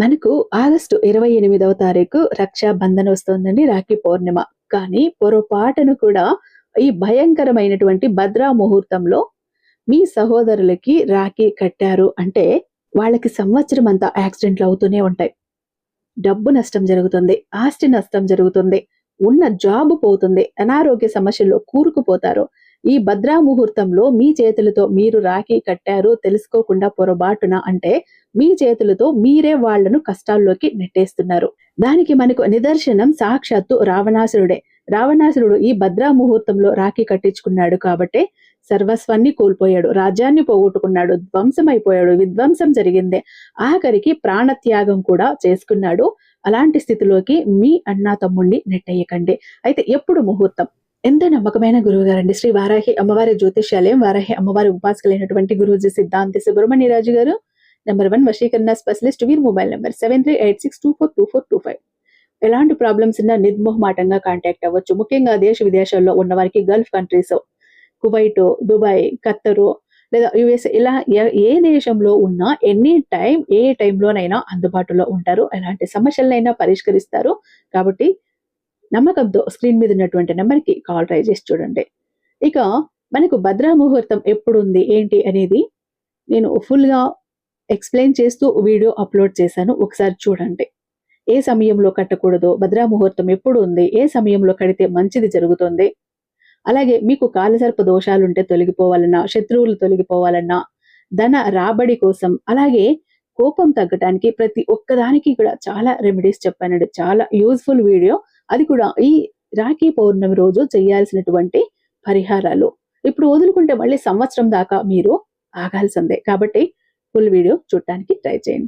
మనకు ఆగస్టు 28వ తారీఖు రక్షాబంధన్ వస్తోందండి, రాఖీ పౌర్ణిమ. కానీ పొరపాటును కూడా ఈ భయంకరమైనటువంటి భద్రా ముహూర్తంలో మీ సహోదరులకి రాఖీ కట్టారు అంటే వాళ్ళకి సంవత్సరం అంతా యాక్సిడెంట్లు అవుతూనే ఉంటాయి. డబ్బు నష్టం జరుగుతుంది, ఆస్తి నష్టం జరుగుతుంది, ఉన్న జాబ్ పోతుంది, అనారోగ్య సమస్యల్లో కూరుకుపోతారు. ఈ భద్రా ముహూర్తంలో మీ చేతులతో మీరు రాఖీ కట్టారు తెలుసుకోకుండా పొరబాటున అంటే మీ చేతులతో మీరే వాళ్లను కష్టాల్లోకి నెట్టేస్తున్నారు. దానికి మనకు నిదర్శనం సాక్షాత్తు రావణాసురుడే. రావణాసురుడు ఈ భద్రా ముహూర్తంలో రాఖీ కట్టించుకున్నాడు కాబట్టి సర్వస్వాన్ని కోల్పోయాడు, రాజ్యాన్ని పోగొట్టుకున్నాడు, ధ్వంసమైపోయాడు, విధ్వంసం జరిగింది, ఆఖరికి ప్రాణత్యాగం కూడా చేసుకున్నాడు. అలాంటి స్థితిలోకి మీ అన్నా తమ్ముణ్ణి నెట్టేయకండి. అయితే ఎప్పుడు ముహూర్తం? ఎంతో నమ్మకమైన గురువు గారండి, శ్రీ వారాహి అమ్మవారి జ్యోతిష్యాలయం, వారాహి అమ్మవారి ఉపాసకులైనటువంటి గురూజీ సిద్ధాంతి సుబ్రహ్మణ్యరాజు గారు, నెంబర్ 1 వశీకరణ స్పెషలిస్ట్. వీరి మొబైల్ నెంబర్ 7386242425. ఎలాంటి ప్రాబ్లమ్స్ ఉన్నా నిర్మోహమాటంగా కాంటాక్ట్ అవ్వచ్చు. ముఖ్యంగా దేశ విదేశాల్లో ఉన్న వారికి, గల్ఫ్ కంట్రీస్, కువైట్, దుబాయ్, ఖత్తరు లేదా యుఎస్, ఇలా ఏ దేశంలో ఉన్నా ఎనీ టైం ఏ టైంలోనైనా అందుబాటులో ఉంటారు. ఎలాంటి సమస్యలైనా పరిష్కరిస్తారు. కాబట్టి నమ్మకంతో స్క్రీన్ మీద ఉన్నటువంటి నెంబర్కి కాల్ ట్రై చేసి చూడండి. ఇక మనకు భద్రా ముహూర్తం ఎప్పుడుంది ఏంటి అనేది నేను ఫుల్గా ఎక్స్ప్లెయిన్ చేస్తూ వీడియో అప్లోడ్ చేశాను, ఒకసారి చూడండి. ఏ సమయంలో కట్టకూడదు, భద్రా ముహూర్తం ఎప్పుడు ఉంది, ఏ సమయంలో కడితే మంచిది జరుగుతుంది, అలాగే మీకు కాలసర్ప దోషాలుంటే తొలగిపోవాలన్నా, శత్రువులు తొలగిపోవాలన్నా, ధన రాబడి కోసం, అలాగే కోపం తగ్గడానికి ప్రతి ఒక్కదానికి కూడా చాలా రెమెడీస్ చెప్పానండి. చాలా యూజ్ఫుల్ వీడియో. అది కూడా ఈ రాఖీ పౌర్ణమి రోజు చేయాల్సినటువంటి పరిహారాలు. ఇప్పుడు వదులుకుంటే మళ్ళీ సంవత్సరం దాకా మీరు ఆగాల్సిందే. కాబట్టి ఫుల్ వీడియో చూడటానికి ట్రై చేయండి.